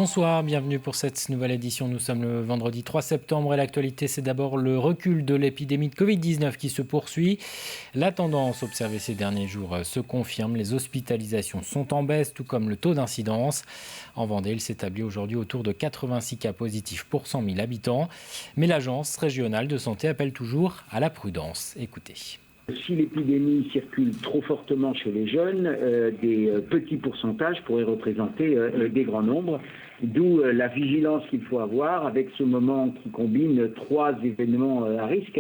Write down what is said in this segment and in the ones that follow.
Bonsoir, bienvenue pour cette nouvelle édition. Nous sommes le vendredi 3 septembre et l'actualité, c'est d'abord le recul de l'épidémie de Covid-19 qui se poursuit. La tendance observée ces derniers jours se confirme. Les hospitalisations sont en baisse, tout comme le taux d'incidence. En Vendée, il s'établit aujourd'hui autour de 86 cas positifs pour 100 000 habitants. Mais l'agence régionale de santé appelle toujours à la prudence. Écoutez. Si l'épidémie circule trop fortement chez les jeunes, des petits pourcentages pourraient représenter des grands nombres. D'où la vigilance qu'il faut avoir avec ce moment qui combine trois événements à risque.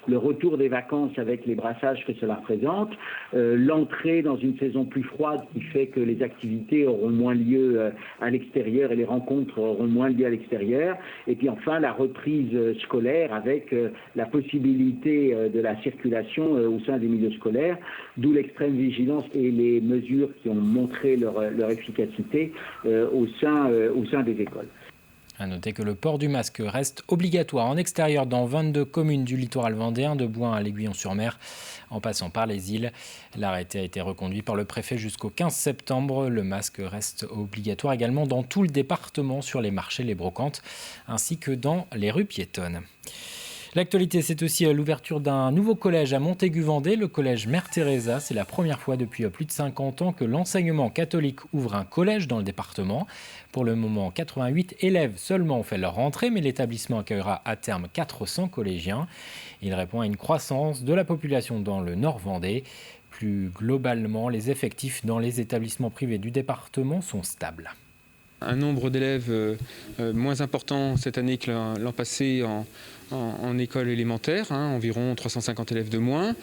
Le retour des vacances avec les brassages que cela représente, l'entrée dans une saison plus froide qui fait que les activités auront moins lieu à l'extérieur et les rencontres auront moins lieu à l'extérieur. Et puis enfin la reprise scolaire avec la possibilité de la circulation au sein des milieux scolaires, d'où l'extrême vigilance et les mesures qui ont montré leur efficacité au sein des écoles. À noter que le port du masque reste obligatoire en extérieur dans 22 communes du littoral vendéen, de Bouin à l'Aiguillon-sur-Mer, en passant par les îles. L'arrêté a été reconduit par le préfet jusqu'au 15 septembre. Le masque reste obligatoire également dans tout le département, sur les marchés, les brocantes, ainsi que dans les rues piétonnes. L'actualité, c'est aussi l'ouverture d'un nouveau collège à Montaigu-Vendée, le collège Mère Teresa. C'est la première fois depuis plus de 50 ans que l'enseignement catholique ouvre un collège dans le département. Pour le moment, 88 élèves seulement ont fait leur rentrée, mais l'établissement accueillera à terme 400 collégiens. Il répond à une croissance de la population dans le Nord Vendée. Plus globalement, les effectifs dans les établissements privés du département sont stables. Un nombre d'élèves moins important cette année que l'an passé en école élémentaire, environ 350 élèves de moins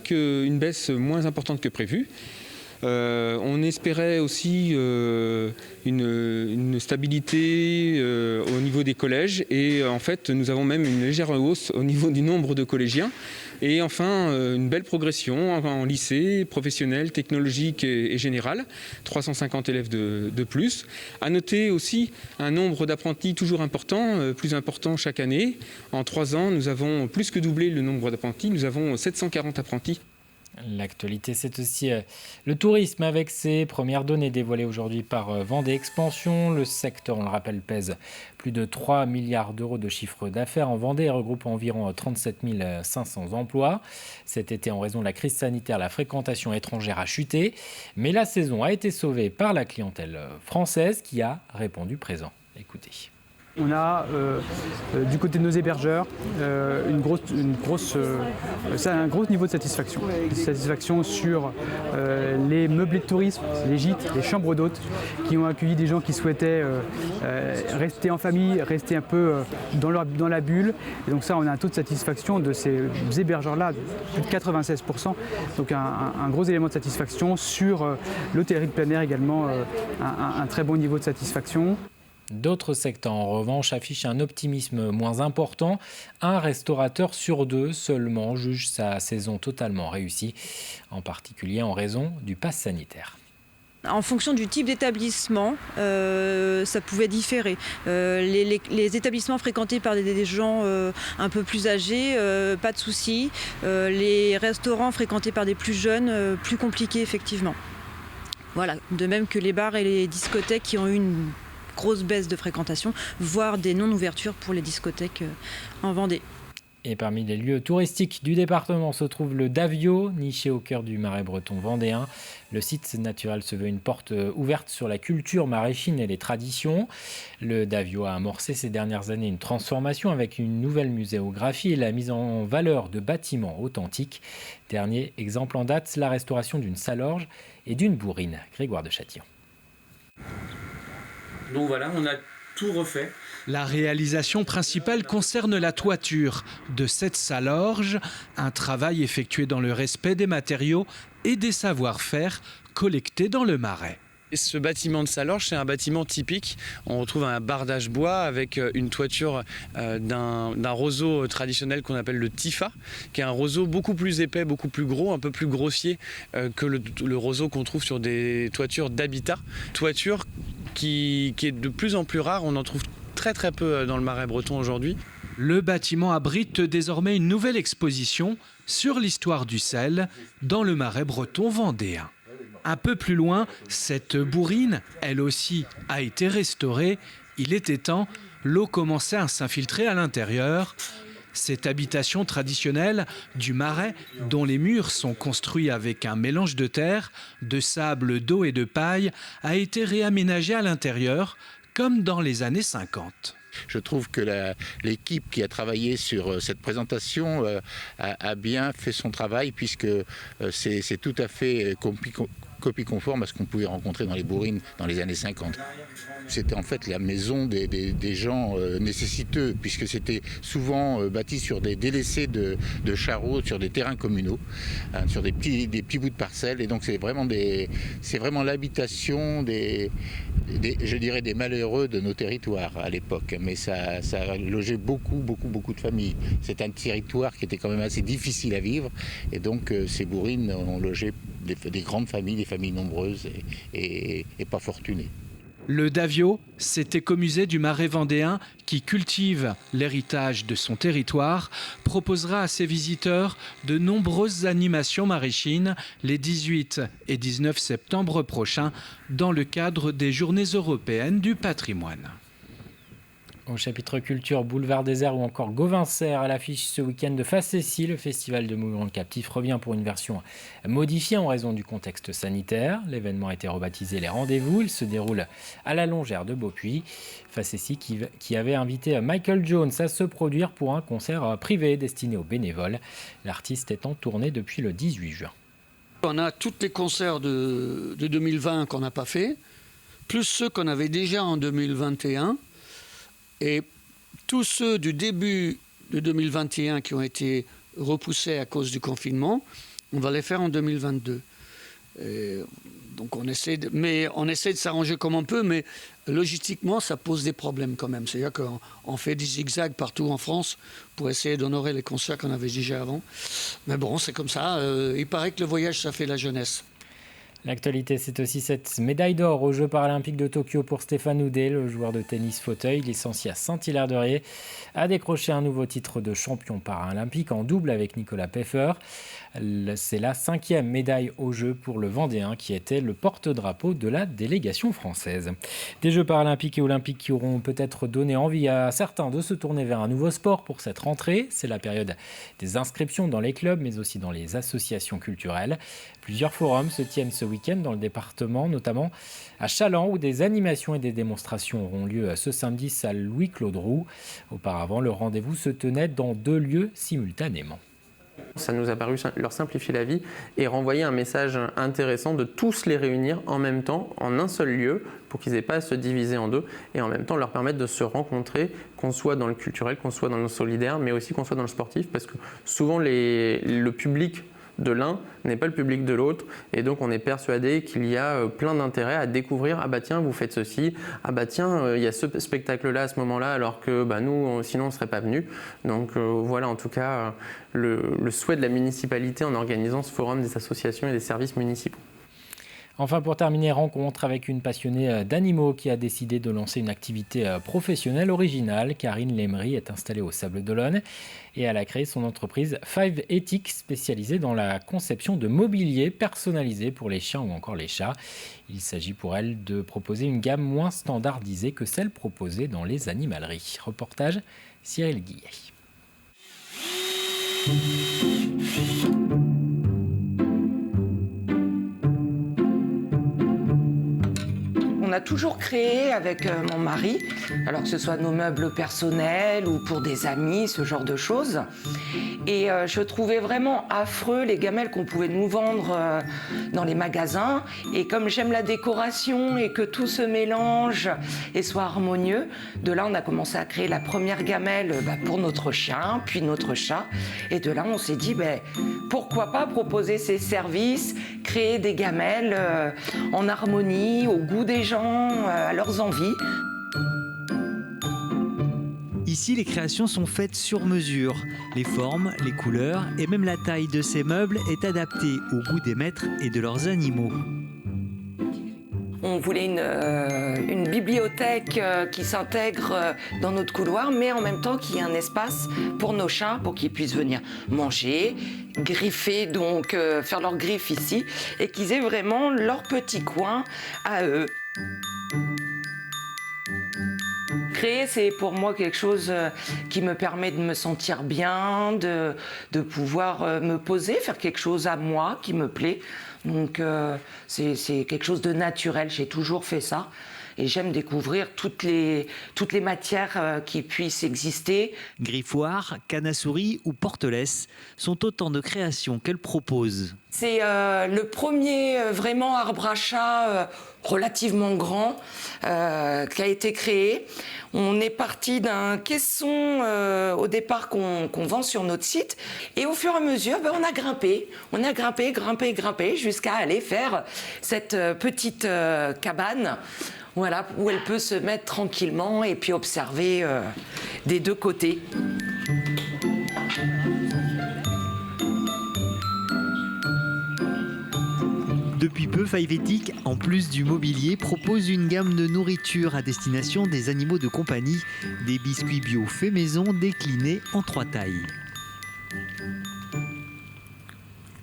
qu'une baisse moins importante que prévu. On espérait aussi une stabilité au niveau des collèges et en fait nous avons même une légère hausse au niveau du nombre de collégiens et enfin une belle progression en lycée, professionnel, technologique et général, 350 élèves de plus. À noter aussi un nombre d'apprentis toujours important, plus important chaque année. En 3 ans, nous avons plus que doublé le nombre d'apprentis, nous avons 740 apprentis. L'actualité, c'est aussi le tourisme avec ses premières données dévoilées aujourd'hui par Vendée Expansion. Le secteur, on le rappelle, pèse plus de 3 milliards d'euros de chiffre d'affaires en Vendée et regroupe environ 37 500 emplois. Cet été, en raison de la crise sanitaire, la fréquentation étrangère a chuté, mais la saison a été sauvée par la clientèle française qui a répondu présent. Écoutez. On a du côté de nos hébergeurs un gros niveau de satisfaction. Satisfaction sur les meublés de tourisme, les gîtes, les chambres d'hôtes qui ont accueilli des gens qui souhaitaient rester en famille, rester un peu dans la bulle. Et donc ça, on a un taux de satisfaction de ces hébergeurs-là de plus de 96%. Donc un gros élément de satisfaction sur l'hôtellerie de plein air également, un très bon niveau de satisfaction. D'autres secteurs, en revanche, affichent un optimisme moins important. Un restaurateur sur 2 seulement juge sa saison totalement réussie, en particulier en raison du pass sanitaire. En fonction du type d'établissement, ça pouvait différer. Les établissements fréquentés par des gens un peu plus âgés, pas de souci. Les restaurants fréquentés par des plus jeunes, plus compliqués effectivement. Voilà. De même que les bars et les discothèques qui ont eu une grosse baisse de fréquentation, voire des non-ouvertures pour les discothèques en Vendée. Et parmi les lieux touristiques du département se trouve le Davio, niché au cœur du marais breton vendéen. Le site naturel se veut une porte ouverte sur la culture maraîchine et les traditions. Le Davio a amorcé ces dernières années une transformation avec une nouvelle muséographie et la mise en valeur de bâtiments authentiques. Dernier exemple en date, la restauration d'une salorge et d'une bourrine. Grégoire de Châtillon. Donc voilà, on a tout refait. La réalisation principale concerne la toiture de cette salorge, un travail effectué dans le respect des matériaux et des savoir-faire collectés dans le marais. Et ce bâtiment de Salorge, c'est un bâtiment typique. On retrouve un bardage bois avec une toiture d'un roseau traditionnel qu'on appelle le tifa, qui est un roseau beaucoup plus épais, beaucoup plus gros, un peu plus grossier que le roseau qu'on trouve sur des toitures d'habitat. Toiture qui est de plus en plus rare, on en trouve très très peu dans le marais breton aujourd'hui. Le bâtiment abrite désormais une nouvelle exposition sur l'histoire du sel dans le marais breton vendéen. Un peu plus loin, cette bourrine, elle aussi, a été restaurée. Il était temps, l'eau commençait à s'infiltrer à l'intérieur. Cette habitation traditionnelle du Marais, dont les murs sont construits avec un mélange de terre, de sable, d'eau et de paille, a été réaménagée à l'intérieur, comme dans les années 50. Je trouve que l'équipe qui a travaillé sur cette présentation a bien fait son travail, puisque c'est tout à fait copie conforme à ce qu'on pouvait rencontrer dans les bourrines dans les années 50. C'était en fait la maison des gens nécessiteux, puisque c'était souvent bâti sur des délaissés de charreaux, sur des terrains communaux, sur des petits bouts de parcelles. Et donc c'est vraiment l'habitation je dirais des malheureux de nos territoires à l'époque. Mais ça a logé beaucoup de familles. C'est un territoire qui était quand même assez difficile à vivre. Et donc ces bourrines ont logé des grandes familles, des familles nombreuses et pas fortunées. Le Davio, cet écomusée du Marais vendéen qui cultive l'héritage de son territoire, proposera à ses visiteurs de nombreuses animations maraîchines les 18 et 19 septembre prochains dans le cadre des Journées européennes du patrimoine. Au chapitre culture, Boulevard Désert ou encore Gauvincer à l'affiche ce week-end de Facessis. Le festival de mouvement captif revient pour une version modifiée en raison du contexte sanitaire. L'événement a été rebaptisé Les Rendez-vous. Il se déroule à la Longère de Beaupuy. Facessis qui avait invité Michael Jones à se produire pour un concert privé destiné aux bénévoles. L'artiste est en tournée depuis le 18 juin. On a tous les concerts de 2020 qu'on n'a pas fait, plus ceux qu'on avait déjà en 2021. Et tous ceux du début de 2021 qui ont été repoussés à cause du confinement, on va les faire en 2022. Donc on essaie de s'arranger comme on peut, mais logistiquement, ça pose des problèmes quand même. C'est-à-dire qu'on fait des zigzags partout en France pour essayer d'honorer les concerts qu'on avait déjà avant. Mais bon, c'est comme ça. Il paraît que le voyage, ça fait la jeunesse. L'actualité, c'est aussi cette médaille d'or aux Jeux paralympiques de Tokyo pour Stéphane Houdet, le joueur de tennis fauteuil licencié à Saint-Hilaire-de-Riez, a décroché un nouveau titre de champion paralympique en double avec Nicolas Peffer. C'est la 5e médaille aux Jeux pour le Vendéen qui était le porte-drapeau de la délégation française. Des Jeux paralympiques et olympiques qui auront peut-être donné envie à certains de se tourner vers un nouveau sport pour cette rentrée. C'est la période des inscriptions dans les clubs mais aussi dans les associations culturelles. Plusieurs forums se tiennent ce week-end dans le département, notamment à Chaland, où des animations et des démonstrations auront lieu ce samedi salle Louis-Claude Roux. Auparavant, le rendez-vous se tenait dans 2 lieux simultanément. Ça nous a paru leur simplifier la vie et renvoyer un message intéressant de tous les réunir en même temps, en un seul lieu, pour qu'ils n'aient pas à se diviser en deux, et en même temps leur permettre de se rencontrer, qu'on soit dans le culturel, qu'on soit dans le solidaire, mais aussi qu'on soit dans le sportif, parce que souvent le public de l'un n'est pas le public de l'autre, et donc on est persuadé qu'il y a plein d'intérêts à découvrir. Ah bah tiens, vous faites ceci, ah bah tiens, il y a ce spectacle-là à ce moment-là, alors que nous, sinon on ne serait pas venus. Donc voilà en tout cas le souhait de la municipalité en organisant ce forum des associations et des services municipaux. Enfin, pour terminer, rencontre avec une passionnée d'animaux qui a décidé de lancer une activité professionnelle originale. Karine Lemery est installée au Sable d'Olonne et elle a créé son entreprise Five Ethics, spécialisée dans la conception de mobilier personnalisé pour les chiens ou encore les chats. Il s'agit pour elle de proposer une gamme moins standardisée que celle proposée dans les animaleries. Reportage Cyril Guillet. On a toujours créé avec mon mari, alors que ce soit nos meubles personnels ou pour des amis, ce genre de choses. Et je trouvais vraiment affreux les gamelles qu'on pouvait nous vendre dans les magasins. Et comme j'aime la décoration et que tout se mélange et soit harmonieux, de là on a commencé à créer la première gamelle pour notre chien, puis notre chat. Et de là on s'est dit pourquoi pas proposer ces services, créer des gamelles en harmonie, au goût des gens, à leurs envies. Ici, les créations sont faites sur mesure. Les formes, les couleurs et même la taille de ces meubles est adaptée au goût des maîtres et de leurs animaux. On voulait une bibliothèque qui s'intègre dans notre couloir, mais en même temps qu'il y ait un espace pour nos chats, pour qu'ils puissent venir manger, griffer, donc faire leurs griffes ici, et qu'ils aient vraiment leur petit coin à eux. Créer, c'est pour moi quelque chose qui me permet de me sentir bien, de pouvoir me poser, faire quelque chose à moi qui me plaît. Donc c'est quelque chose de naturel, j'ai toujours fait ça. Et j'aime découvrir toutes les matières qui puissent exister. Griffoir, canne à souris ou porte-laisse sont autant de créations qu'elle propose. C'est le premier vraiment arbre à chat relativement grand qui a été créé. On est parti d'un caisson au départ qu'on vend sur notre site. Et au fur et à mesure, on a grimpé. On a grimpé jusqu'à aller faire cette petite cabane. Voilà, où elle peut se mettre tranquillement et puis observer des deux côtés. Depuis peu, Fivetic, en plus du mobilier, propose une gamme de nourriture à destination des animaux de compagnie, des biscuits bio faits maison déclinés en 3 tailles.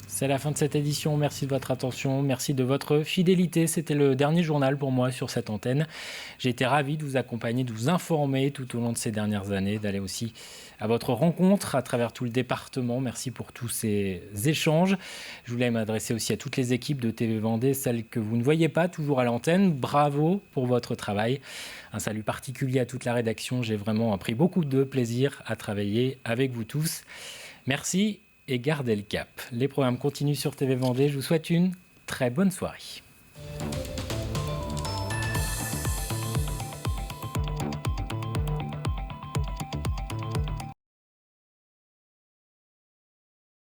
C'est la fin de cette édition. Merci de votre attention, merci de votre fidélité. C'était le dernier journal pour moi sur cette antenne. J'ai été ravi de vous accompagner, de vous informer tout au long de ces dernières années, d'aller aussi à votre rencontre à travers tout le département. Merci pour tous ces échanges. Je voulais m'adresser aussi à toutes les équipes de TV Vendée, celles que vous ne voyez pas toujours à l'antenne. Bravo pour votre travail. Un salut particulier à toute la rédaction. J'ai vraiment pris beaucoup de plaisir à travailler avec vous tous. Merci et gardez le cap. Les programmes continuent sur TV Vendée. Je vous souhaite une très bonne soirée.